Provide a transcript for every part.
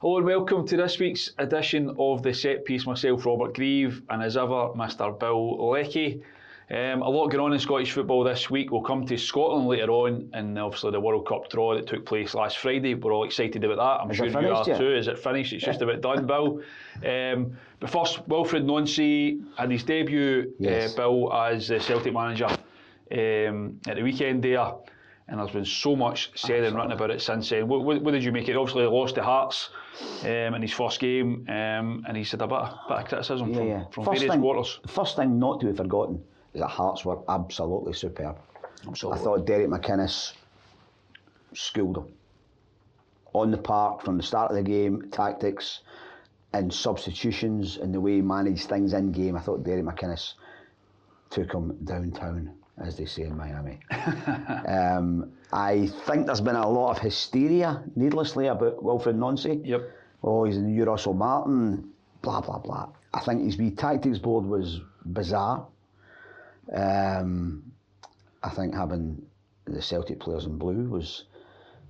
Hello and welcome to this week's edition of The Set Piece. Myself, Robert Grieve, and as ever, Mr. Bill Leckie. A lot going on in Scottish football this week. We'll come to Scotland later on, and obviously the World Cup draw that took place last Friday. We're all excited about that. I'm sure you are too. Is it finished? It's just about done, Bill. But first, Wilfried Nancy had his debut, Bill, as the Celtic manager at the weekend there. And there's been so much said and written about it since then. What did you make it? Obviously, he lost to Hearts in his first game, and he's had a bit of criticism from various quarters. The first thing not to be forgotten is that Hearts were absolutely superb. Absolutely. I thought Derek McInnes schooled them. On the park, from the start of the game, tactics and substitutions and the way he managed things in game, I thought Derek McInnes took him downtown, as they say in Miami. I think there's been a lot of hysteria, needlessly, about Wilfried Nancy. Yep. Oh, he's the new Russell Martin, blah, blah, blah. I think his wee tactics board was bizarre. I think having the Celtic players in blue was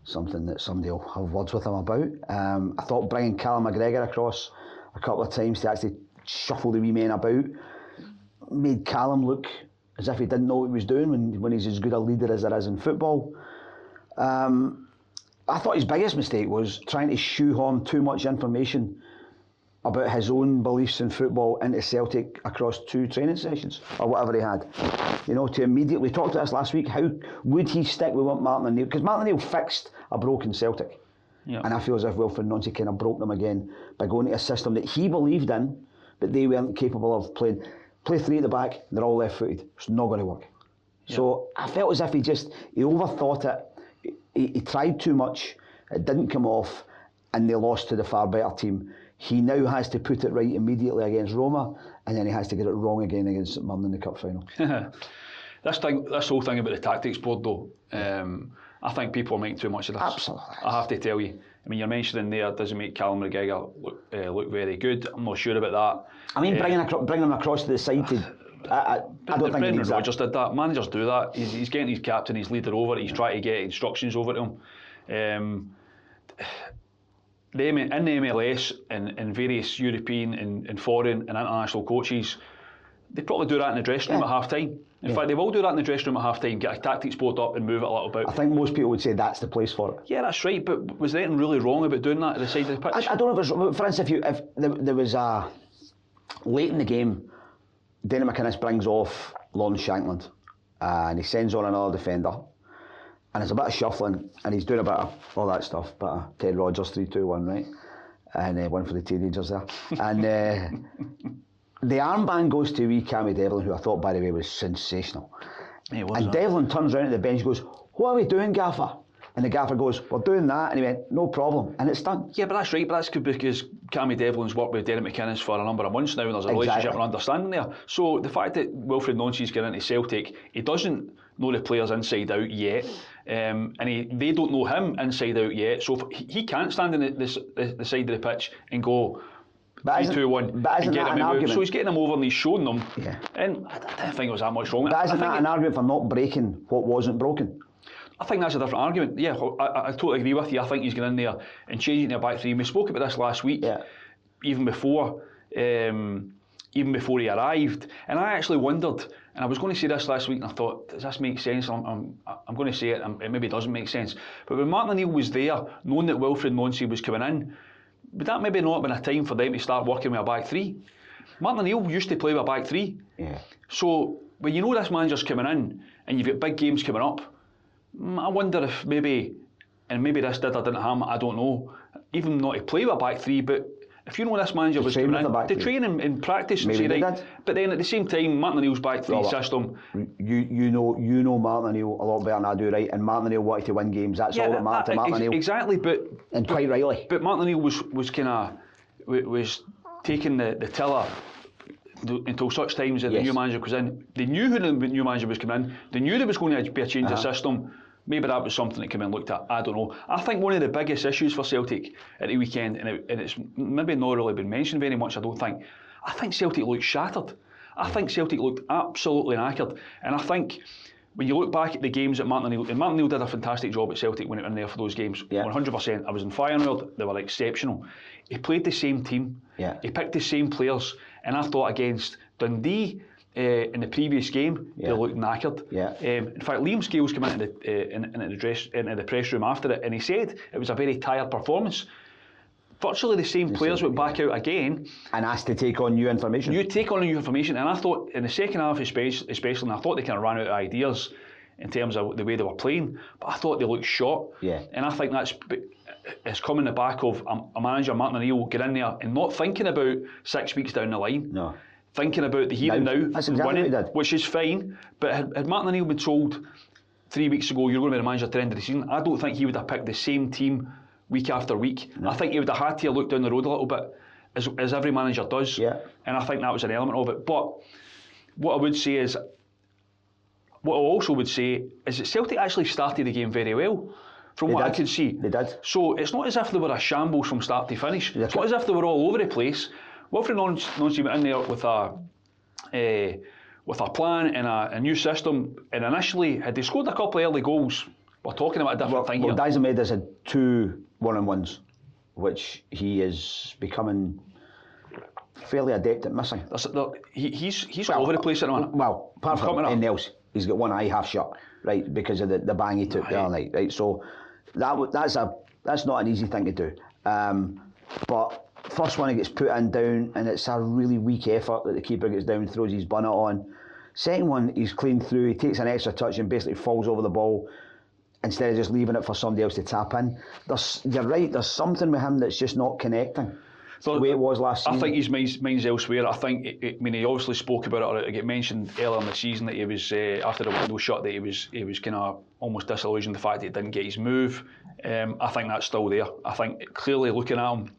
something that somebody will have words with him about. I thought bringing Callum McGregor across a couple of times to actually shuffle the wee men about made Callum look as if he didn't know what he was doing when he's as good a leader as there is in football. I thought his biggest mistake was trying to shoehorn too much information about his own beliefs in football into Celtic across 2 training sessions or whatever he had. You know, to immediately talk to us last week, how would he stick with what Martin O'Neill? Because Martin O'Neill fixed a broken Celtic. Yep. And I feel as if Wilfried Nancy kind of broke them again by going to a system that he believed in, but they weren't capable of playing. Play 3 at the back, they're all left-footed. It's not going to work. Yep. So I felt as if he overthought it. He tried too much. It didn't come off, and they lost to the far better team. He now has to put it right immediately against Roma, and then he has to get it wrong again against St Mirren in the cup final. This whole thing about the tactics board, though, I think people are making too much of this. Absolutely. I have to tell you. I mean, you're mentioning there doesn't make Callum McGregor look very good. I'm not sure about that. I mean, bringing him across to the side to. I don't think Brendan Rodgers did that. Managers do that. He's getting his captain, his leader over. He's trying to get instructions over to him. In the MLS and various European and foreign and international coaches, they probably do that in the dressing room at half time. In fact, they will do that in the dressing room at half time, get a tactics board up and move it a little bit. I think most people would say that's the place for it. Yeah, that's right, but was there anything really wrong about doing that at the side of the pitch? I don't know if it's, for instance, if there was a late in the game, Danny McInnes brings off Lawrence Shankland and he sends on another defender, and there's a bit of shuffling and he's doing a bit of all that stuff, bit of Ted Rogers 3-2-1, right? And one for the teenagers there. And the armband goes to wee Cammy Devlin, who I thought, by the way, was sensational. And Devlin turns around at the bench and goes, "What are we doing, Gaffer?" And the Gaffer goes, "We're doing that." And he went, "No problem." And it's done. Yeah, but that's right. But that's good because Cammy Devlin's worked with Derek McInnes for a number of months now, and there's a relationship and understanding there. So the fact that Wilfried Nancy's getting into Celtic, he doesn't know the players inside out yet, and they don't know him inside out yet. So he can't stand in the side of the pitch and go 3-2-1 and get him moved. So he's getting them over and he's showing them. Yeah. And I don't think there was that much wrong. But isn't that an argument for not breaking what wasn't broken? I think that's a different argument. Yeah, I totally agree with you. I think he's going in there and changing their back 3. We spoke about this last week, even before he arrived. And I actually wondered, and I was going to say this last week, and I thought, does this make sense? I'm going to say it, and it maybe doesn't make sense. But when Martin O'Neill was there, knowing that Wilfried Nancy was coming in, would that maybe not have been a time for them to start working with a back 3? Martin O'Neill used to play with a back 3. Yeah. So when you know this manager's coming in, and you've got big games coming up, I wonder if maybe this did or didn't harm, I don't know, even not to play with a back 3, but if you know this manager was coming in, to train in practice and say, right, but then at the same time, Martin O'Neill's back 3 system. You know Martin O'Neill a lot better than I do, right? And Martin O'Neill wanted to win games, that's all that mattered to Martin O'Neill. Exactly, and quite rightly. But Martin O'Neill was taking the tiller until such times that the new manager was in. They knew who the new manager was coming in, they knew there was going to be a change of system. Maybe that was something that came in and looked at. I don't know. I think one of the biggest issues for Celtic at the weekend, and it's maybe not really been mentioned very much, I think Celtic looked shattered. I think Celtic looked absolutely knackered. And I think when you look back at the games that Martin O'Neill, and Martin O'Neill did a fantastic job at Celtic when he went in there for those games. 100%. I was in Feyenoord. They were exceptional. He played the same team. He picked the same players, and I thought against Dundee in the previous game, they looked knackered. In fact, Liam Scales came into the press room after it, and he said it was a very tired performance. Virtually the same players went back out again and asked to take on new information. You take on new information, and I thought in the second half, especially, and I thought they kind of ran out of ideas in terms of the way they were playing. But I thought they looked short. And I think it's coming the back of a manager, Martin O'Neill, get in there and not thinking about 6 weeks down the line. Thinking about the here and now, that's exactly winning, what he did. which is fine. But had Martin O'Neill been told 3 weeks ago you're going to be the manager at the end of the season, I don't think he would have picked the same team week after week. I think he would have had to look down the road a little bit, as every manager does. And I think that was an element of it. But what I would say is, what I also would say is that Celtic actually started the game very well, from what I could see. They did. So it's not as if they were a shambles from start to finish. It's not as if they were all over the place. Wilfried Nancy went in there with a plan and a new system, and initially, had they scored a couple of early goals, we're talking about a different thing here. Daizen Maeda's had 2 1-on-1s, which he is becoming fairly adept at missing. He's all over the place at the moment. Well, apart from anything else, he's got one eye half shut, right, because of the bang he took the other night, right. So that's not an easy thing to do. But first one he gets put in down, and it's a really weak effort that the keeper gets down, throws his bunnet on. Second one, he's cleaned through, he takes an extra touch and basically falls over the ball instead of just leaving it for somebody else to tap in. You're right, there's something with him that's just not connecting. So the way it was last season. I think his mind's elsewhere. I think, he obviously spoke about it, or it mentioned earlier in the season that he was, after the window shut, that he was kind of almost disillusioned the fact that he didn't get his move. I think that's still there. I think clearly looking at him,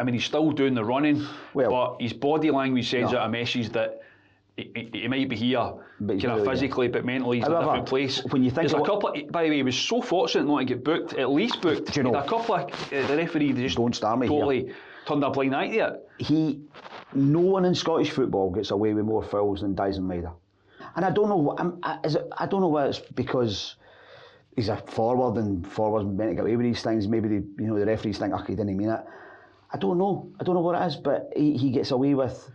he's still doing the running, but his body language sends out a message that he might be here, kind of physically, but mentally he's in a different place. When you think there's a couple by the way, he was so fortunate not to get booked, at least booked. Do you know, a couple of the referee just don't start me totally here. Turned a blind eye to it. No one in Scottish football gets away with more fouls than Daizen Maeda, and I don't know. I don't know whether it's because he's a forward and forwards meant to get away with these things. Maybe the referees think, he didn't mean it. I don't know what it is, but he gets away with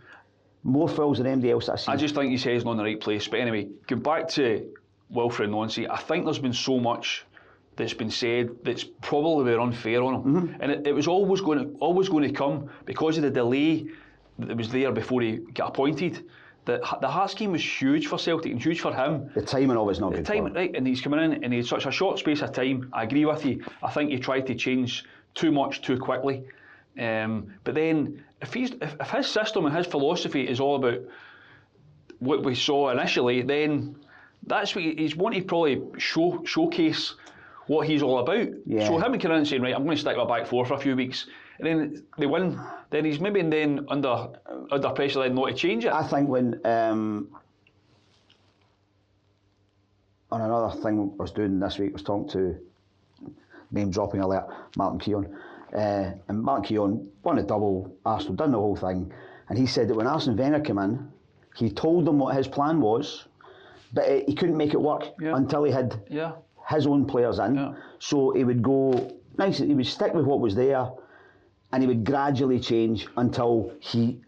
more fouls than anybody else that I've seen. I just think his head's not in the right place. But anyway, going back to Wilfried Nancy, I think there's been so much that's been said that's probably been unfair on him, and it was always going to come because of the delay that was there before he got appointed. The Hearts game was huge for Celtic and huge for him. The timing of it's not good. The timing, right, and he's coming in and he had such a short space of time. I agree with you. I think he tried to change too much too quickly. But then, if his system and his philosophy is all about what we saw initially, then that's what he's wanting to probably showcase what he's all about. So him coming in and saying, right, I'm going to stick my back four for a few weeks, and then they win, then he's maybe then under pressure then not to change it. I think when on another thing I was doing this week, I was talking to, name dropping alert, Martin Keown. And Martin Keown won a double, Arsenal done the whole thing, and he said that when Arsene Wenger came in, he told them what his plan was, but he couldn't make it work until he had his own players in. So he would go nice, he would stick with what was there, and he would gradually change until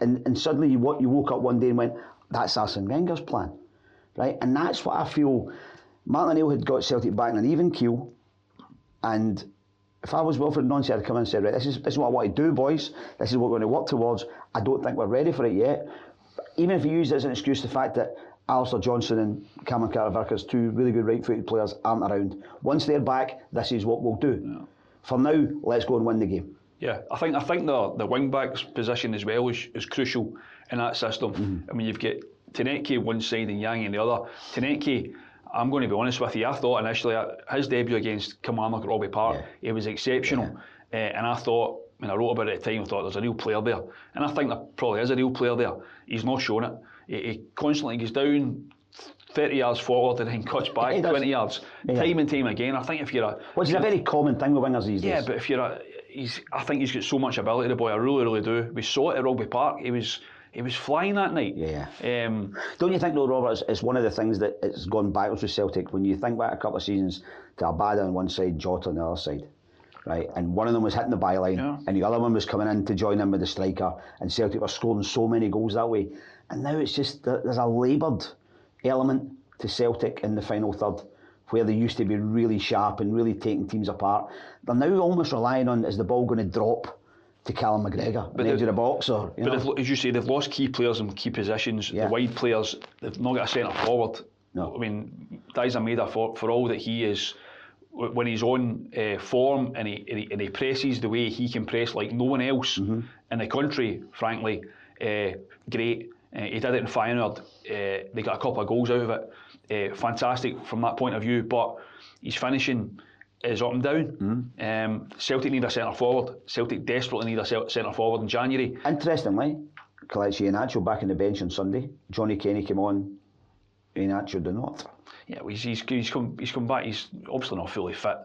and suddenly you woke up one day and went, that's Arsene Wenger's plan, right? And that's what I feel. Martin O'Neill had got Celtic back in an even keel, and if I was Wilfried Nancy, I'd come in and said, right, this is what I want to do, boys. This is what we're going to work towards. I don't think we're ready for it yet. But even if you use it as an excuse, the fact that Alistair Johnson and Cameron Carter-Vickers, two really good right-footed players, aren't around. Once they're back, this is what we'll do. For now, let's go and win the game. Yeah, I think the wing-back's position as well is crucial in that system. I mean, you've got Tounekti one side and Yang on the other. Tounekti, I'm going to be honest with you, I thought initially his debut against Kilmarnock at Robbie Park, he was exceptional. And I thought, when I wrote about it at the time, I thought there's a real player there. And I think there probably is a real player there. He's not shown it. He constantly goes down 30 yards forward and then cuts back 20 yards. Time and time again. I think if you're which is a very common thing with wingers these days. Yeah, but if you're I think he's got so much ability, the boy. I really, really do. We saw it at Rugby Park. He was he was flying that night. Yeah. Don't you think, though, Robert, it's one of the things that it's gone backwards with Celtic? When you think back a couple of seasons to Abada on one side, Jota on the other side, right? And one of them was hitting the byline, and the other one was coming in to join in with the striker, and Celtic were scoring so many goals that way. And now it's just, there's a laboured element to Celtic in the final third, where they used to be really sharp and really taking teams apart. They're now almost relying on, is the ball going to drop to Callum McGregor at the edge of the box? Or, as you say, they've lost key players in key positions. The wide players, they've not got a centre forward. No. I mean, Daizen Maeda, for all that he is, when he's on form and he presses the way he can press like no one else in the country, frankly, great. He did it in Feyenoord. They got a couple of goals out of it. Fantastic from that point of view, but his finishing is up and down. Celtic need a centre forward. Celtic desperately need a centre forward in January. Interestingly, Kelechi Iheanacho back in the bench on Sunday. Johnny Kenny came on. Iheanacho did not. Yeah, he's come back. He's obviously not fully fit.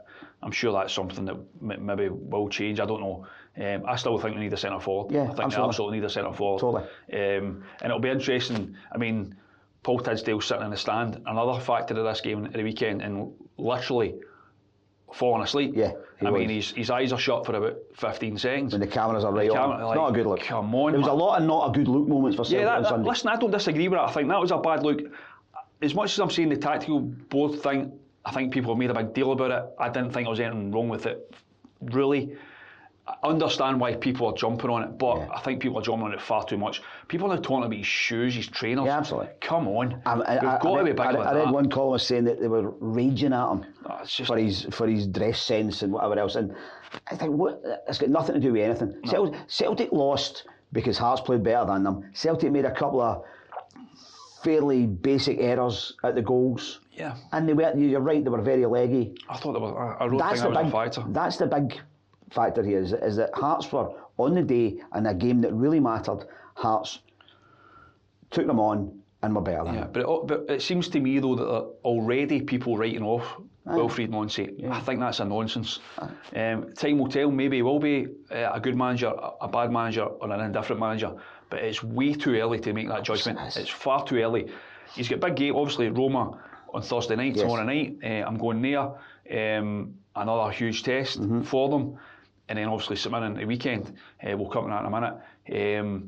I'm sure that's something that maybe will change. I don't know. I still think we need a centre forward. Yeah, I think we absolutely need a centre forward. Totally. And it'll be interesting. I mean, Paul Tisdale sitting in the stand. Another factor of this game at the weekend, and literally falling asleep. Yeah, I mean, his eyes are shut for about 15 seconds. When the cameras are right on. It's not a good look. Come on. There was a lot of not a good look moments for Celtic on Sunday. Listen, I don't disagree with that. I think that was a bad look. As much as I'm saying the tactical board thing, I think people have made a big deal about it. I didn't think there was anything wrong with it, really. I understand why people are jumping on it, but I think people are jumping on it far too much. People are now talking about his shoes, his trainers. Yeah, absolutely. Come on. We've got to be bigger than that. I read one column saying that they were raging at him for his dress sense and whatever else. And I think, it's got nothing to do with anything. No. Celtic lost because Hearts played better than them. Celtic made a couple of fairly basic errors at the goals. Yeah. And you're right, they were very leggy. I thought I wrote that was a factor. That's the big factor here, is that Hearts were on the day in a game that really mattered. Hearts took them on and were better than them. But it seems to me, though, that there are already people writing off Wilfried Nancy. Yeah. I think that's a nonsense. Time will tell. Maybe he will be a good manager, a bad manager, or an indifferent manager. But it's way too early to make that judgment. It's far too early. He's got a big game, obviously, Roma on Thursday night, tomorrow night. I'm going there. Another huge test for them. And then obviously St Mirren the weekend. We'll come to that in a minute.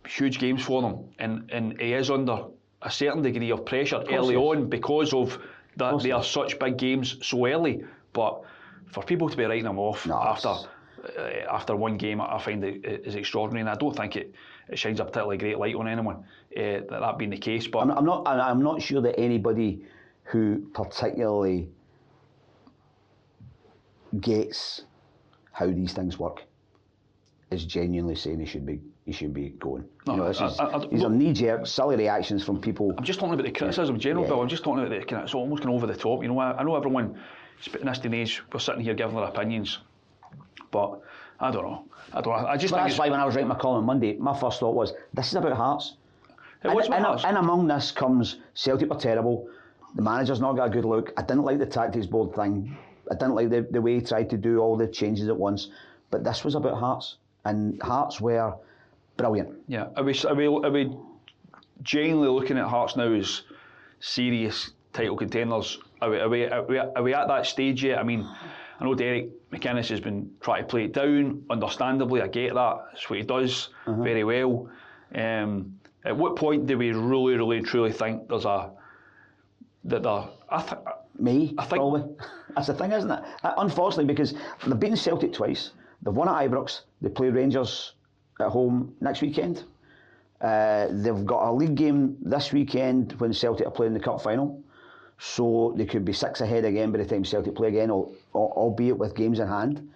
Huge games for them. And he is under a certain degree of pressure early on because of that they are such big games so early. But for people to be writing them off after one game, I find it is extraordinary, and I don't think it shines a particularly great light on anyone, that being the case. But I'm not sure that anybody who particularly gets how these things work is genuinely saying he should be going. No, these are knee-jerk, silly reactions from people. I'm just talking about the criticism in general, Bill. I'm just talking about it's almost going over the top. You know, I know everyone in this day and age, we're sitting here giving their opinions, but I don't know. That's why when I was writing my column on Monday, my first thought was, this is about Hearts. And among this comes Celtic were terrible. The manager's not got a good look. I didn't like the tactics board thing. I didn't like the way he tried to do all the changes at once. But this was about Hearts, and Hearts were brilliant. Yeah, are we genuinely looking at Hearts now as serious title contenders? Are we at that stage yet? I mean, I know Derek McInnes has been trying to play it down. Understandably, I get that. That's what he does very well. At what point do we really, really, truly think there's Me, probably. That's the thing, isn't it? Unfortunately, because they've beaten Celtic twice. They've won at Ibrox. They play Rangers at home next weekend. They've got a league game this weekend when Celtic are playing the cup final. So they could be 6 ahead again by the time Celtic play again, albeit with games in hand.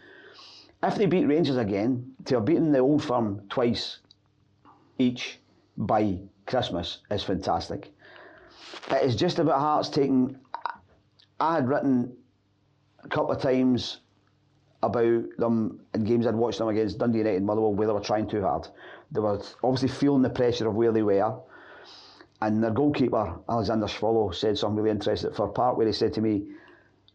If they beat Rangers again, to have beaten the Old Firm twice each by Christmas is fantastic. It is just about Hearts taking... I had written a couple of times about them in games I'd watched them against Dundee United and Motherwell where they were trying too hard. They were obviously feeling the pressure of where they were. And their goalkeeper, Alexander Schwolo, said something really interesting for Park, where he said to me,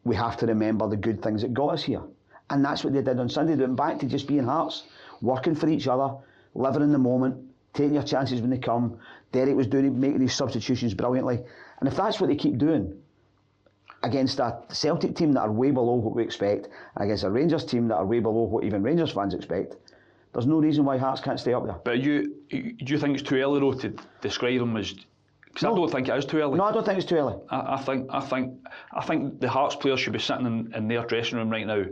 we have to remember the good things that got us here. And that's what they did on Sunday. They went back to just being Hearts, working for each other, living in the moment, taking your chances when they come. Derek was making these substitutions brilliantly. And if that's what they keep doing against a Celtic team that are way below what we expect, and against a Rangers team that are way below what even Rangers fans expect, there's no reason why Hearts can't stay up there. But do you think it's too early though to describe them as? Because I don't think it is too early. No, I don't think it's too early. I think the Hearts players should be sitting in their dressing room right now,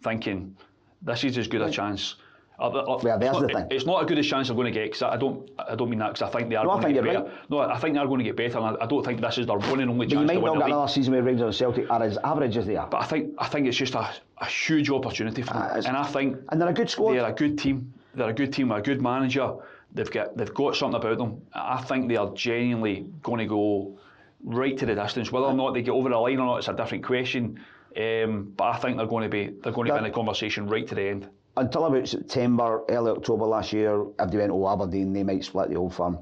thinking this is as good a chance. Well, there's the thing. It's not as good a chance they're going to get, because I don't mean that, because I think they are going to get better. Right. No, I think they are going to get better, and I don't think this is their one and only chance to win the league. But you might not get another season where Rangers and Celtic are as average as they are. But I think it's just a huge opportunity for them. And they're a good squad. They're a good team. They're a good team with a good manager. They've got something about them. I think they are genuinely going to go right to the distance. Whether or not they get over the line or not, it's a different question. But I think they're going to be in the conversation right to the end. Until about September, early October last year, if they went to Aberdeen, they might split the Old Firm,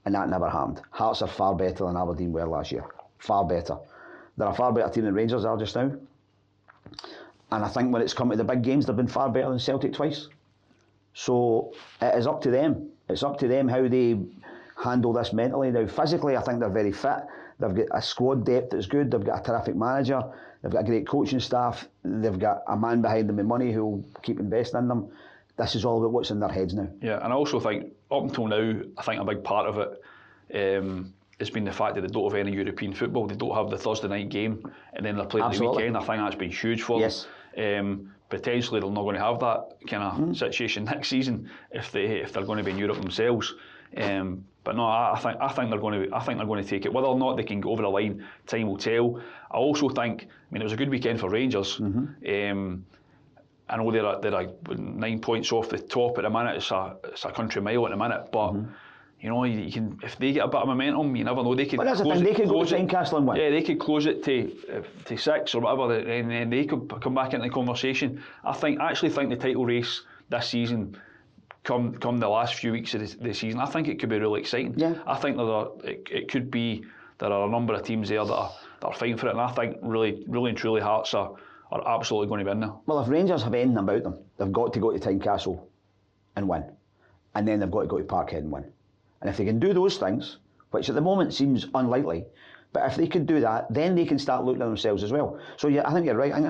and that never happened. Hearts are far better than Aberdeen were last year. Far better. They're a far better team than Rangers are just now. And I think when it's come to the big games, they've been far better than Celtic twice. So it is up to them. It's up to them how they handle this mentally. Now, physically, I think they're very fit. They've got a squad depth that's good. They've got a terrific manager. They've got a great coaching staff. They've got a man behind them with money who will keep investing in them. This is all about what's in their heads now. Yeah, and I also think, up until now, I think a big part of it has been the fact that they don't have any European football. They don't have the Thursday night game, and then they're playing the weekend. I think that's been huge for them. Potentially they're not going to have that kind of situation next season if they're going to be in Europe themselves. But no, I think they're going to take it. Whether or not they can go over the line, time will tell. I also think, it was a good weekend for Rangers. I know they're 9 points off the top at the minute. It's a country mile at the minute, but you can, if they get a bit of momentum, you never know. They could. But that's the thing. They could go to Tynecastle and win. Yeah, they could close it to 6 or whatever, and then they could come back into the conversation. I actually think the title race this season, come the last few weeks of the season, I think it could be really exciting. Yeah. I think it could be there are a number of teams there that are fighting for it, and I think really and truly Hearts are absolutely going to be in there. Well, if Rangers have anything about them, they've got to go to Tynecastle and win, and then they've got to go to Parkhead and win. And if they can do those things, which at the moment seems unlikely, but if they can do that, then they can start looking at themselves as well. So yeah, I think you're right. I think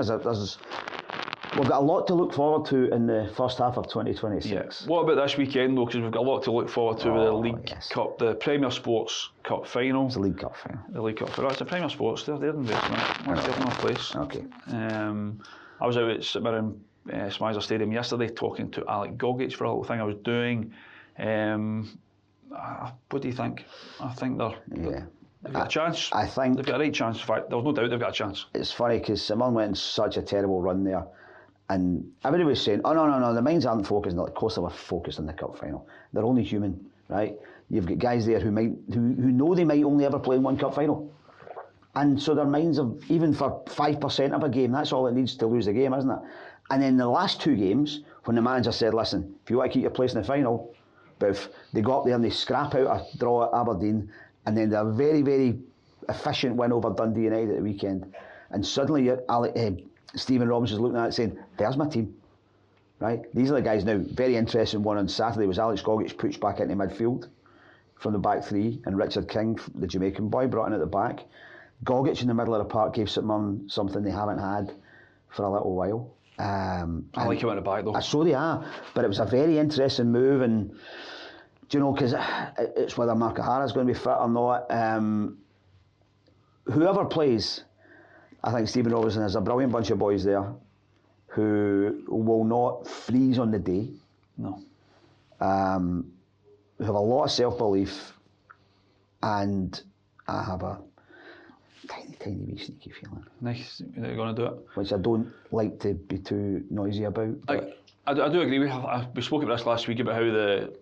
we've got a lot to look forward to in the first half of 2026. Yeah. What about this weekend though? Because we've got a lot to look forward to with the League Cup, the Premier Sports Cup final. It's the League Cup final. The League Cup final. It's the Premier Sports. They're investing. That's their enough place. Okay. I was out at St Mirren Smizer Stadium yesterday talking to Alec Gogic for a little thing I was doing. What do you think? I think they've got a chance. I think they've got a right chance. In fact, there's no doubt they've got a chance. It's funny because St Mirren went on such a terrible run there, and everybody was saying, "Oh no, the minds aren't focused." Of course, they were focused on the cup final. They're only human, right? You've got guys there who know they might only ever play in one cup final, and so their minds are, even for 5% of a game, that's all it needs to lose the game, isn't it? And then the last two games, when the manager said, "Listen, if you want to keep your place in the final," but they go up there and they scrap out a draw at Aberdeen, and then they're very, very efficient win over Dundee United at the weekend. And suddenly Stephen Robinson's looking at it saying, "There's my team." Right? These are the guys now. Very interesting one on Saturday was Alex Gogic pushed back into midfield from the back three, and Richard King, the Jamaican boy, brought in at the back. Gogic in the middle of the park gave St Mirren something they haven't had for a little while. I like him at the back though. So they are, but it was a very interesting move, and because it's whether Mark O'Hara's going to be fit or not. Whoever plays, I think Stephen Robinson has a brilliant bunch of boys there who will not freeze on the day. No. Who have a lot of self-belief, and I have a tiny wee sneaky feeling. Nice, they're going to do it. Which I don't like to be too noisy about. I do agree. We spoke about this last week about how the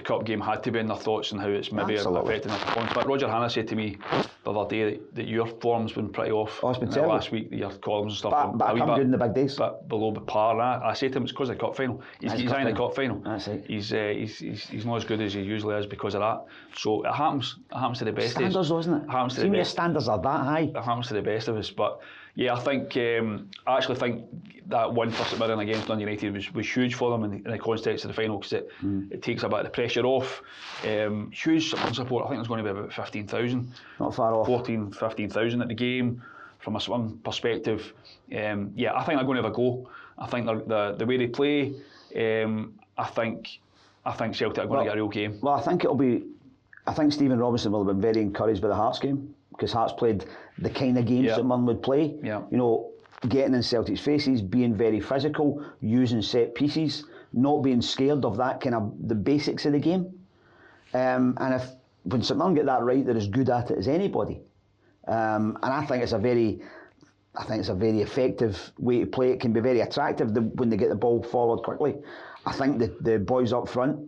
cup game had to be in their thoughts and how it's maybe affecting their performance. But Roger Hanna said to me the other day that your form's been pretty off. Oh, it's been terrible. Last week, your columns and stuff. But I come good in the big days. But below par. And I said to him, it's because of the cup final. He's in the cup final. That's it. He's not as good as he usually is because of that. So it happens. It happens to the best of us. Standards, though, isn't it? It happens to the best. Your standards are that high. It happens to the best of us. But Yeah, I actually think that win for St Mirren against Dundee United was huge for them in the context of the final, because it takes a bit of the pressure off. Huge support. I think there's going to be about 15,000. Not far off. 15,000 at the game. From a Swim perspective, I think they're going to have a go. I think the way they play, I think Celtic are going to get a real game. Well, I think Stephen Robinson will have been very encouraged by the Hearts game, because Hearts played the kind of games that Mirren would play. Yeah. You know, getting in Celtic's faces, being very physical, using set pieces, not being scared of that kind of the basics of the game. And when St Mirren get that right, they're as good at it as anybody. And I think it's a very effective way to play. It can be very attractive when they get the ball forward quickly. I think the boys up front,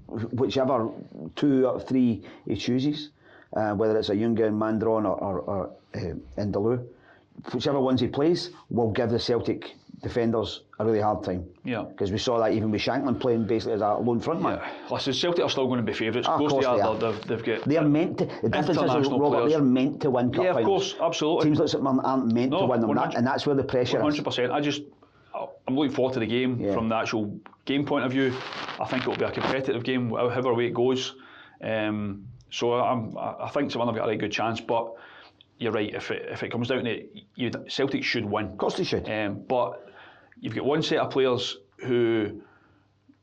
whichever 2 or 3 he chooses, whether it's a Younger and Mandron or Indaloo, whichever ones he plays, will give the Celtic defenders a really hard time. Yeah. Because we saw that even with Shankland playing basically as a lone frontman. Yeah. Listen, Celtic are still going to be favourites. Of course they are. They've got. They're meant to. The difference is, Robert, they're meant to win cup finals. Of course, absolutely. Teams like St Mirren aren't meant to win them, and that's where the pressure 100%. is. I'm looking forward to the game from the actual game point of view. I think it'll be a competitive game, however way it goes. So I think St Mirren have got a really good chance, but you're right. If it comes down to it, Celtic should win. Of course they should. But you've got one set of players who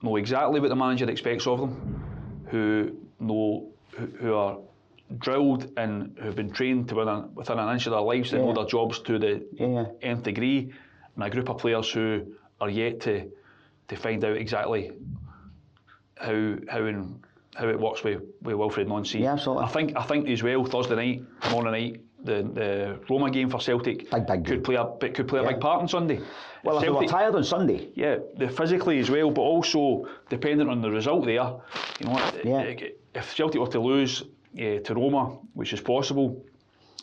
know exactly what the manager expects of them, who are drilled and who've been trained to win within an inch of their lives, they know their jobs to the nth degree, and a group of players who are yet to find out exactly how it works with Wilfried Nancy. Yeah, absolutely. I think as well, Thursday night, morning night, the Roma game for Celtic could play a big part on Sunday. Well, if Celtic, they were tired on Sunday. Yeah, physically as well, but also dependent on the result there. You know, if Celtic were to lose to Roma, which is possible,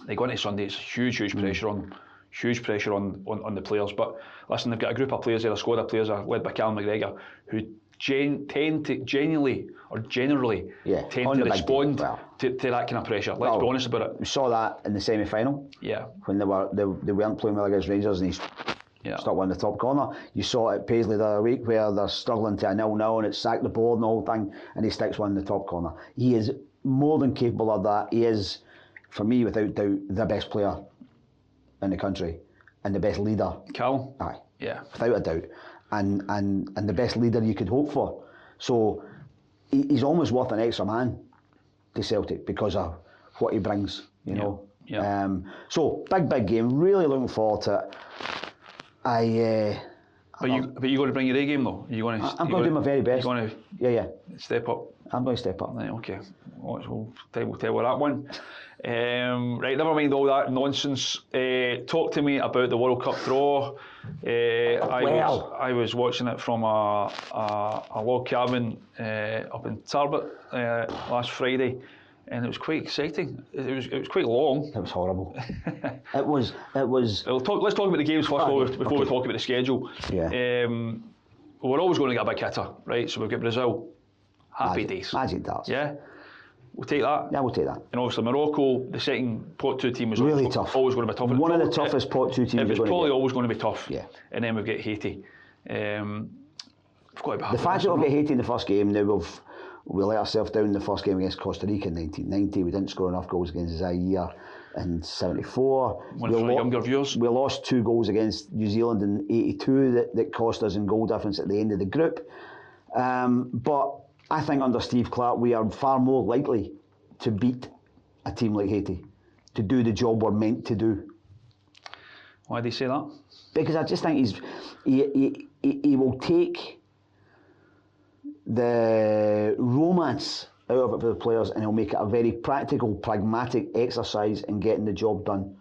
they go into Sunday. It's huge pressure on them. Huge pressure on the players. But listen, they've got a group of players there, a squad of players led by Callum McGregor, who tend to generally tend to respond to that kind of pressure. Let's be honest about it. We saw that in the semi-final. Yeah. When they weren't playing well against Rangers and he's stuck one in the top corner. You saw it at Paisley the other week where they're struggling to a 0-0 and it's sacked the board and the whole thing, and he sticks one in the top corner. He is more than capable of that. He is, for me, without doubt, the best player in the country and the best leader. Callum? Aye. Yeah. Without a doubt. And the best leader you could hope for. So he's almost worth an extra man to Celtic because of what he brings, you know. Yeah. So big game. Really looking forward to it. But you're going to bring your A game though. I'm going to do my very best. You're going to step up. I'm going to step up. Right, okay. We'll tell you that one. Right, never mind all that nonsense. Talk to me about the World Cup draw. I was watching it from a log cabin up in Tarbert last Friday, and it was quite exciting. It was quite long. It was horrible. It was. Let's talk about the games first before we talk about the schedule. Yeah. We're always going to get a big hitter, right? So we've got Brazil. Happy days. Magic darts. Yeah. We'll take that. Yeah, we'll take that. And obviously Morocco, the second pot 2 team was really tough. Always going to be tough. One of the toughest pot 2 teams. It was probably always going to be tough. Yeah. And then we've got Haiti. We've got to be the fact that we've got Haiti in the first game, now we let ourselves down in the first game against Costa Rica in 1990. We didn't score enough goals against Zaire in 74. One of our younger viewers. We lost 2 goals against New Zealand in 82 that cost us in goal difference at the end of the group. But I think under Steve Clarke we are far more likely to beat a team like Haiti, to do the job we're meant to do. Why do you say that? Because I just think he will take the romance out of it for the players, and he'll make it a very practical, pragmatic exercise in getting the job done.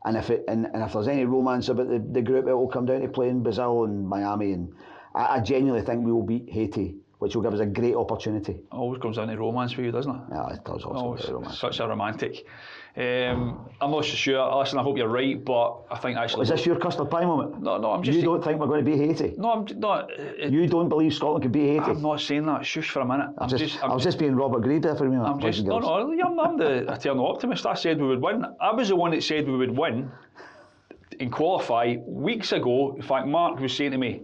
And if there's any romance about the group, it will come down to playing Brazil and Miami. And I genuinely think we will beat Haiti, which will give us a great opportunity. It always comes down to romance for you, doesn't it? Yeah, it does also. Romance. Such a romantic. I'm not so sure. Listen, I hope you're right, but I think actually... Is this your custard pie moment? No, I'm just... You don't think we're going to beat Haiti? No, I'm not... You don't believe Scotland could beat Haiti? I'm not saying that. Shush for a minute. I was just being Robert Grieve there for a minute. I'm the eternal optimist. I said we would win. I was the one that said we would win and qualify weeks ago. In fact, Mark was saying to me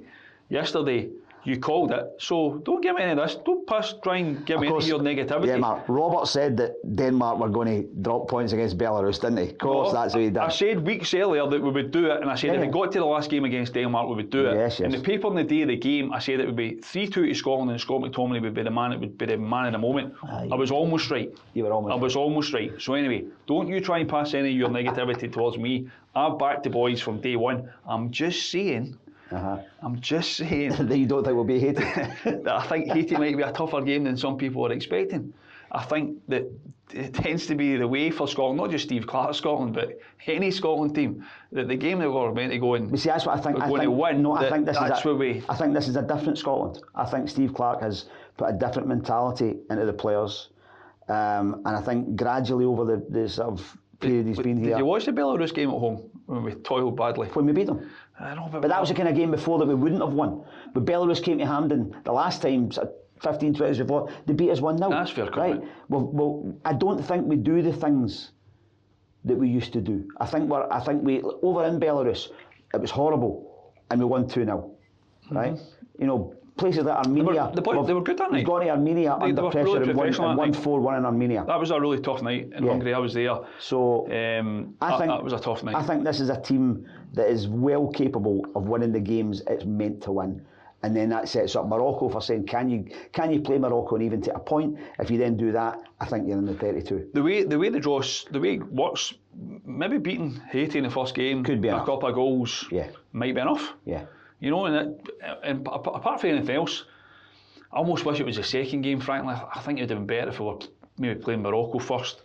yesterday, you called it, so don't give me any of this. Don't try and give me any of your negativity. Yeah, Mark. Robert said that Denmark were going to drop points against Belarus, didn't he? Of course, that's what he did. I said weeks earlier that we would do it, and I said if it got to the last game against Denmark, we would do it. Yes. In the paper on the day of the game, I said it would be 3-2 to Scotland, and Scott McTominay would be the man. It would be the man of the moment. I was almost right. You were almost. I was almost right. So anyway, don't you try and pass any of your negativity towards me. I've backed the boys from day one. I'm just saying. I'm just saying that you don't think we'll be Haiti. that I think Haiti might be a tougher game than some people are expecting. I think that it tends to be the way for Scotland, not just Steve Clarke's Scotland, but any Scotland team, that the game that we're meant to go in, you see, that's what I think. We're going to win. No, I think this that's is where we. I think this is a different Scotland. I think Steve Clarke has put a different mentality into the players, and I think gradually over the sort of period he's been here. Did you watch the Belarus game at home when we toiled badly? When we beat them. I know, but that was the kind of game before that we wouldn't have won. But Belarus came to Hampden the last time, 15, 20 years before, they beat us 1-0. That's fair comment. Right? Well, I don't think we do the things that we used to do. I think we over in Belarus, it was horrible, and we won 2-0. Right? You know, places like Armenia. They were good that night. We've gone to Armenia under pressure really and won 4-1 in Armenia. That was a really tough night in Hungary. I was there. So I think that was a tough night. I think this is a team that is well capable of winning the games it's meant to win. And then that sets up Morocco for saying, can you play Morocco and even take a point? If you then do that, I think you're in the 32. The way the way it works, maybe beating Haiti in the first game, could be a enough. Couple of goals, might be enough. Yeah. You know, and apart from anything else, I almost wish it was the second game, frankly. I think it would have been better if we were maybe playing Morocco first.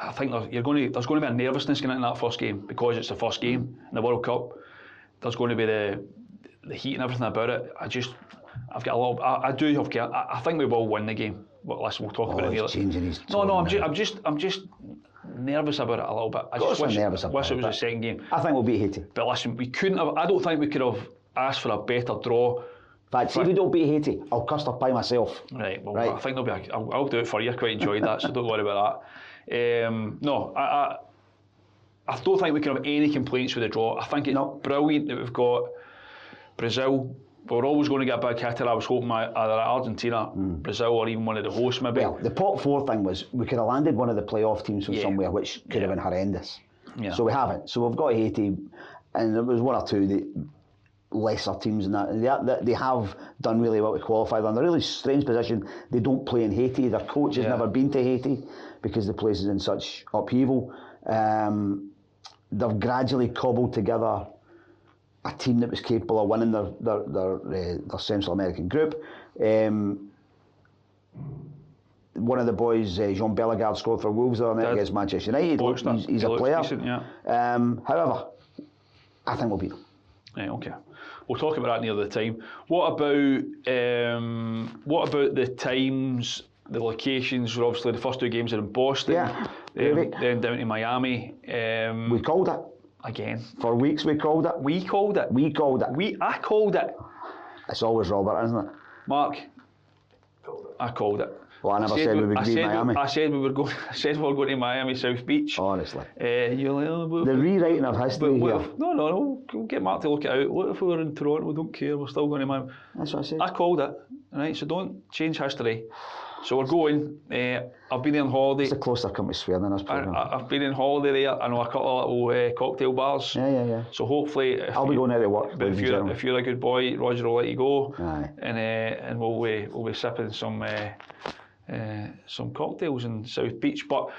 I think there's going to be a nervousness going into that first game because it's the first game in the World Cup. There's going to be the heat and everything about it. I've got a lot. I think we will win the game. But listen, we'll talk about it later. Changing his I'm just nervous about it a little bit. I just wish it was a second game. I think we'll beat Haiti. But listen, we couldn't have. I don't think we could have asked for a better draw. In fact, see if we don't beat Haiti, I'll cuss the pie myself. Right. Well, I think there'll be. I'll do it for you. I quite enjoyed that, so don't worry about that. No, I don't think we can have any complaints with the draw. I think it's brilliant that we've got Brazil. We're always going to get a big hitter. I was hoping either Argentina, Brazil, or even one of the hosts maybe. Well, the top four thing was we could have landed one of the playoff teams from somewhere, which could have been horrendous. Yeah. So we haven't. So we've got Haiti, and there was one or two lesser teams in that. They have done really well to qualify. They're in a really strange position. They don't play in Haiti. Their coach has never been to Haiti because the place is in such upheaval. They've gradually cobbled together a team that was capable of winning their Central American group. One of the boys, Jean Bellegarde, scored for Wolves against Manchester United. He's a player. Decent, however, I think we'll beat them. Right, okay. We'll talk about that near the time. What about the times, the locations? Were obviously the first two games are in Boston. Then down to Miami. We called it. Again. For weeks we called it. We called it. I called it. It's always Robert, isn't it? Mark, I called it. Well, I never said we would be Miami. I said we were going to Miami South Beach. Honestly. You're like, the rewriting of history here. No. We'll get Mark to look it out. What if we were in Toronto? We don't care. We're still going to Miami. That's what I said. I called it. Right, so don't change history. So we're going. I've been on holiday. It's the closest I've come to swearing in this programme. I've been on holiday there. I know a couple of little cocktail bars. Yeah. So hopefully, I'll be going out to work. But if you're a good boy, Roger will let you go. Aye. And we'll be sipping some cocktails in South Beach. But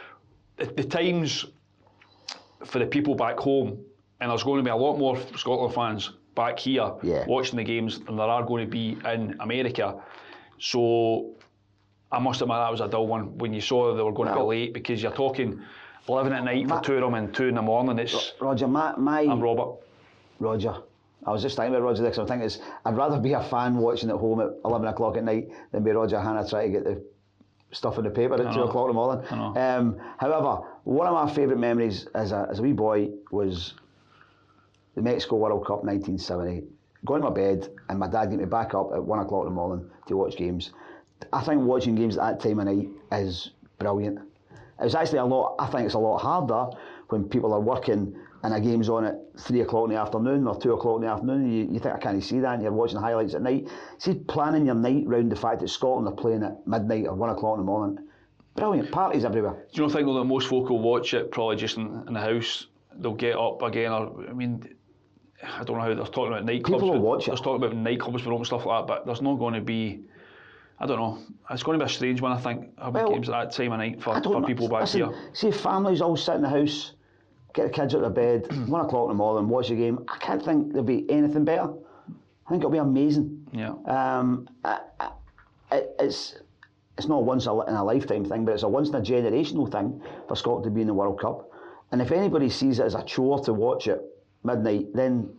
the times for the people back home, and there's going to be a lot more Scotland fans back here watching the games than there are going to be in America. So I must admit that was a dull one when you saw they were going to be late, because you're talking 11 at night for two of them and 2 in the morning. It's Roger, I'm Robert. Roger. I was just thinking about Roger because I think I'd rather be a fan watching at home at 11 o'clock at night than be Roger Hannah trying to get the stuff in the paper at 2 o'clock in the morning. However, one of my favourite memories as a wee boy was the Mexico World Cup 1970. Going to my bed and my dad get me back up at 1 o'clock in the morning to watch games. I think watching games at that time of night is brilliant. It's actually I think it's a lot harder when people are working and a game's on at 3 o'clock in the afternoon or 2 o'clock in the afternoon, you think, I can't see that, and you're watching highlights at night. See, planning your night round the fact that Scotland are playing at midnight or 1 o'clock in the morning. Brilliant, parties everywhere. Do you not think though that most folk will watch it probably just in the house? They'll get up again, or I mean, I don't know how they're talking about nightclubs. People will watch it. They're talking about nightclubs and stuff like that, but there's not going to be. I don't know. It's going to be a strange one, I think, having games at that time of night for people back here. See, if families all sit in the house, get the kids out of bed, 1 o'clock in the morning, watch the game, I can't think there'll be anything better. I think it'll be amazing. Yeah. It's not a once in a lifetime thing, but it's a once in a generational thing for Scotland to be in the World Cup. And if anybody sees it as a chore to watch it midnight, then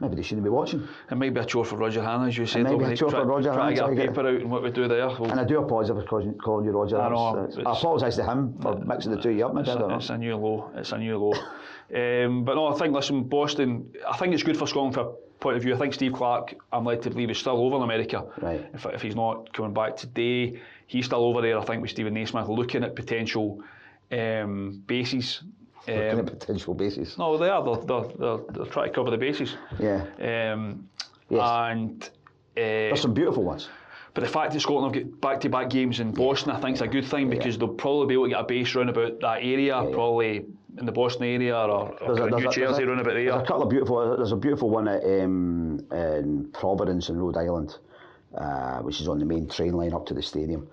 maybe they shouldn't be watching. It might be a chore for Roger Hannah, as you said. It might be a chore for Roger Hannah. Try to get a paper out and what we do there. And I do apologise for calling you Roger. I know. I apologise to him for mixing the two up. It's a new low. It's a new low. But no, I think, listen, Boston, I think it's good for Scotland from a point of view. I think Steve Clarke, I'm led to believe, is still over in America. Right. If he's not coming back today, he's still over there, I think, with Stephen Naismith, looking at potential bases. Looking at potential bases. No, they are. They're trying to cover the bases. Yeah. Yes. And there's some beautiful ones. But the fact that Scotland have got back-to-back games in Boston, I think is a good thing, because they'll probably be able to get a base round about that area, probably in the Boston area or New Jersey round about there. There's a couple of beautiful. There's a beautiful one at in Providence in Rhode Island, which is on the main train line up to the stadium,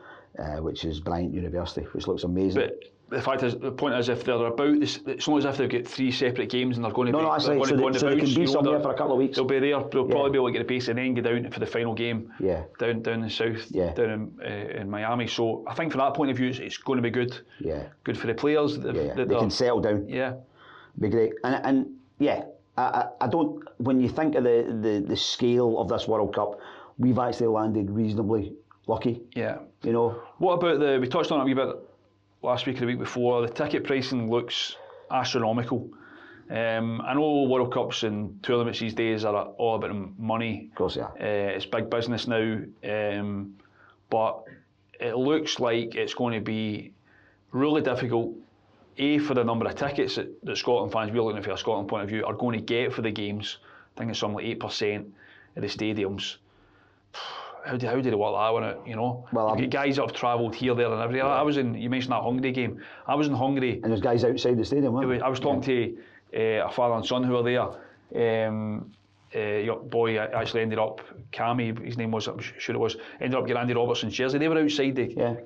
which is Bryant University, which looks amazing. But the point is, if they're about this, it's not as if they've got 3 separate games and they're going to be. No, that's right. So they can be somewhere for a couple of weeks. They'll be there. They'll probably be able to get a base and then go down for the final game. Yeah. Down in the south. Yeah. Down in Miami. So I think from that point of view, it's going to be good. Yeah. Good for the players. They can settle down. Yeah. Be great. And yeah, I don't. When you think of the scale of this World Cup, we've actually landed reasonably lucky. Yeah. You know. What about we touched on it a wee bit last week or the week before. The ticket pricing looks astronomical. I know World Cups and tournaments these days are all about money. Of course, yeah. It's big business now, but it looks like it's going to be really difficult. For the number of tickets that Scotland fans, we're looking at from a Scotland point of view, are going to get for the games. I think it's something like 8% of the stadiums. How do they work that one out, you know? Well, you've got guys that have travelled here, there and everywhere. Yeah. You mentioned that Hungary game. I was in Hungary. And there's guys outside the stadium, weren't there? I was talking to a father and son who were there. Your boy actually ended up, Cammy, his name was, I'm sure it was, ended up getting Andy Robertson's jersey. They were outside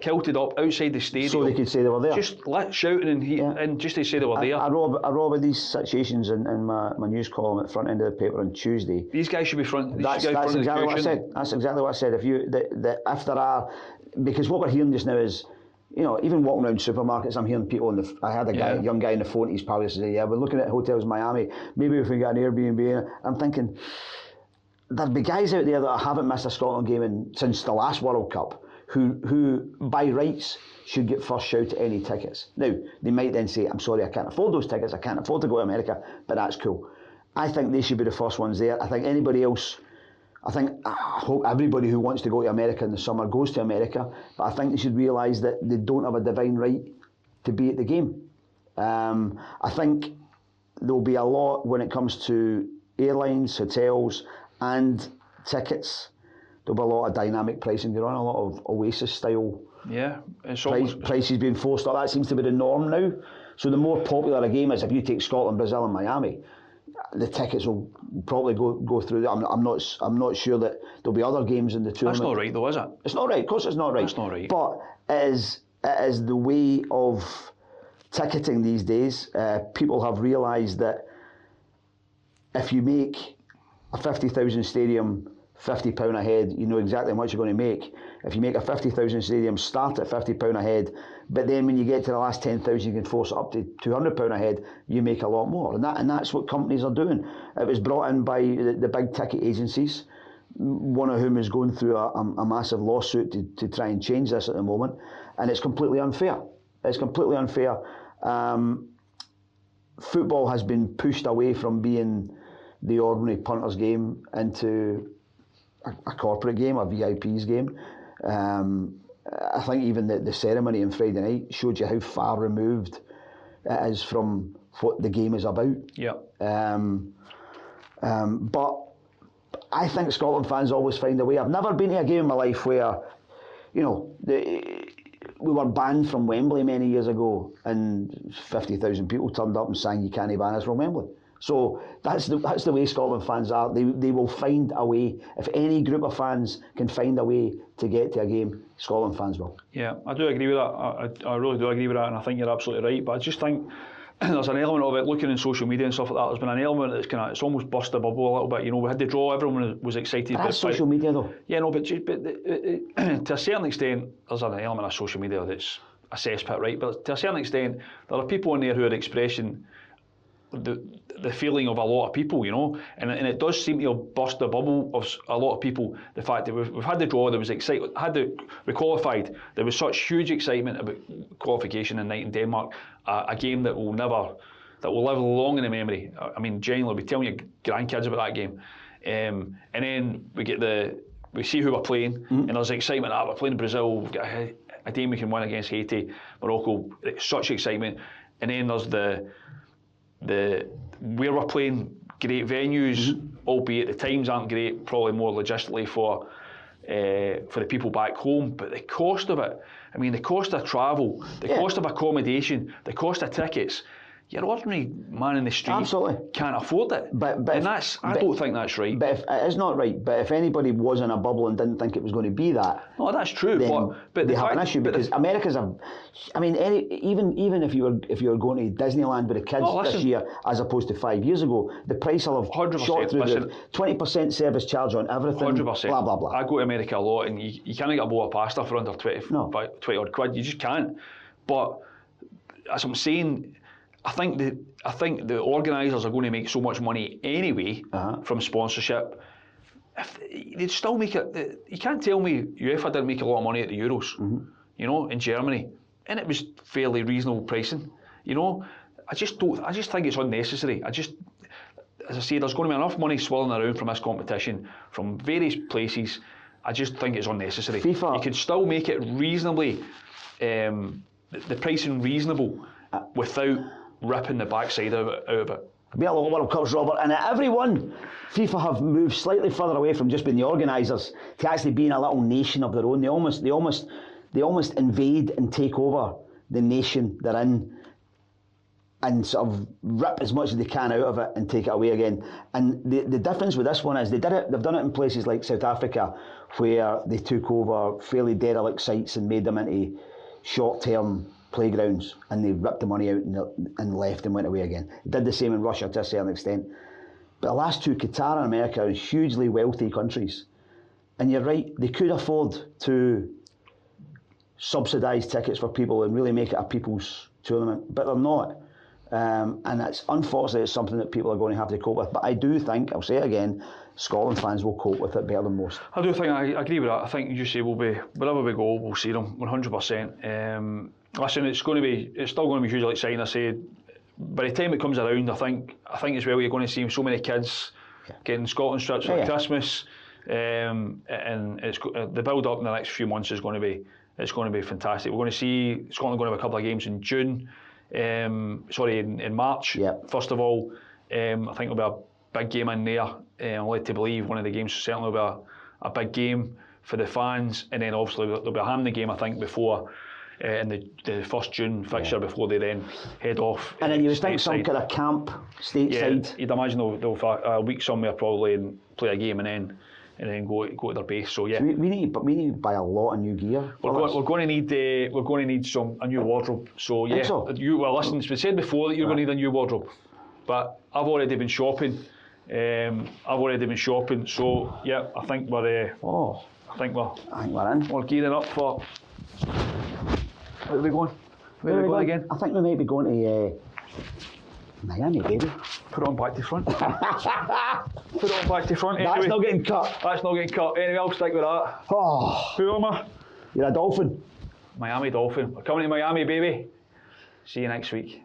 kilted up outside the stadium. So they could say they were there. Just shouting and just to say they were there. I wrote about these situations in my news column at the front end of the paper on Tuesday. These guys should be front. That's exactly what I said. That's exactly what I said. If there are, because what we're hearing just now is, you know, even walking around supermarkets, I'm hearing people I had a young guy on the phone, he's probably saying, yeah, we're looking at hotels in Miami, maybe if we get an Airbnb. I'm thinking, there'll be guys out there that haven't missed a Scotland game since the last World Cup, who by rights should get first shout at any tickets. Now, they might then say, I'm sorry, I can't afford those tickets, I can't afford to go to America, but that's cool. I think they should be the first ones there. I think anybody else, I hope everybody who wants to go to America in the summer goes to America, but I think they should realise that they don't have a divine right to be at the game. I think there'll be a lot when it comes to airlines, hotels and tickets. There'll be a lot of dynamic pricing going on, a lot of Oasis style prices being forced up. That seems to be the norm now. So the more popular a game is, if you take Scotland, Brazil and Miami, the tickets will probably go through that. I'm not sure that there'll be other games in the tournament. That's not right though, is it? It's not right. Of course it's not right. That's not right. But it is the way of ticketing these days. People have realised that if you make a 50,000 stadium £50 a head, you know exactly how much you're going to make. If you make a 50,000 stadium start at £50 a head, but then when you get to the last 10,000, you can force it up to £200 a head, you make a lot more. And that's what companies are doing. It was brought in by the big ticket agencies, one of whom is going through a massive lawsuit to try and change this at the moment. And it's completely unfair. It's completely unfair. Football has been pushed away from being the ordinary punter's game into a corporate game, a VIP's game. I think even the ceremony on Friday night showed you how far removed it is from what the game is about. Yeah. But I think Scotland fans always find a way. I've never been to a game in my life where, you know, we were banned from Wembley many years ago, and 50,000 people turned up and sang "You Can't Ban Us" from Wembley. So that's the way Scotland fans are. They will find a way. If any group of fans can find a way to get to a game, Scotland fans will. Yeah, I do agree with that. I really do agree with that, and I think you're absolutely right. But I just think there's an element of it, looking in social media and stuff like that, there's been an element that's it's almost burst the bubble a little bit. You know, we had the draw, everyone was excited. But that's social media though. Yeah, no, but to a certain extent, there's an element of social media that's a cesspit, right? But to a certain extent, there are people in there who are expressing the feeling of a lot of people, you know, and it does seem to have burst the bubble of a lot of people. The fact that we've had the draw, there was excitement, we qualified, there was such huge excitement about qualification in night in Denmark, a game that will live long in the memory. I mean, genuinely, be telling your grandkids about that game, and then we see who we're playing, and there's excitement. We're playing Brazil, we've got a game we can win against Haiti, Morocco. Such excitement, and then there's where we're playing, great venues, albeit the times aren't great, probably more logistically for the people back home, but the cost of it, I mean, the cost of travel, the cost of accommodation, the cost of tickets, your ordinary man in the street can't afford it. But I don't think that's right. But it is not right. But if anybody was in a bubble and didn't think it was going to be that, no, that's true. But they have an issue, because America's even if you were going to Disneyland with the kids this year as opposed to 5 years ago, the price will have shot through the 20% service charge on everything. 100%. Blah blah blah. I go to America a lot, and you can't get a bowl of pasta for under 20 odd quid. You just can't. But as I'm saying, I think the organisers are going to make so much money anyway from sponsorship. They'd still make it. You can't tell me UEFA didn't make a lot of money at the Euros, you know, in Germany, and it was fairly reasonable pricing. You know, I just think it's unnecessary. As I say, there's going to be enough money swirling around from this competition from various places. I just think it's unnecessary. FIFA, you could still make it reasonably, the pricing reasonable, without ripping the backside out of it. Be a lot of World Cups, Robert, and at every one, FIFA have moved slightly further away from just being the organisers to actually being a little nation of their own. They almost invade and take over the nation they're in, and sort of rip as much as they can out of it and take it away again. And the difference with this one is they've done it in places like South Africa, where they took over fairly derelict sites and made them into short-term playgrounds, and they ripped the money out and left and went away again. They did the same in Russia to a certain extent. But the last two, Qatar and America, are hugely wealthy countries. And you're right, they could afford to subsidise tickets for people and really make it a people's tournament, but they're not. And it's unfortunately it's something that people are going to have to cope with. But I do think, I'll say it again, Scotland fans will cope with it better than most. I do think, I agree with that. I think you say wherever we go, we'll see them 100%. Listen, it's still going to be hugely exciting. I say, by the time it comes around, I think as well you're going to see so many kids getting Scotland strips for Christmas, and it's the build up in the next few months is going to be fantastic. We're going to see Scotland going to have a couple of games in June. In March. First of all, I think there'll be a big game in there. I'm led to believe one of the games certainly will be a big game for the fans, and then obviously there'll be a Hamden game, I think, before in the first June fixture before they then head off. And then you would think some kind of camp stateside. Yeah, you'd imagine they'll have a week somewhere probably and play a game and then go to their base. So yeah, we need to buy a lot of new gear. We're going to need a new wardrobe. So yeah, listen, we said before that you're going to need a new wardrobe, but I've already been shopping. So yeah, I think we're in. We're gearing up for. Where are we going? Where are we going again? I think we might be going to Miami, baby. Put it on back to front. Put it on back to front. Anyway, That's not getting cut. Anyway, I'll stick with that. Oh. Who am I? You're a Dolphin. Miami Dolphin. We're coming to Miami, baby. See you next week.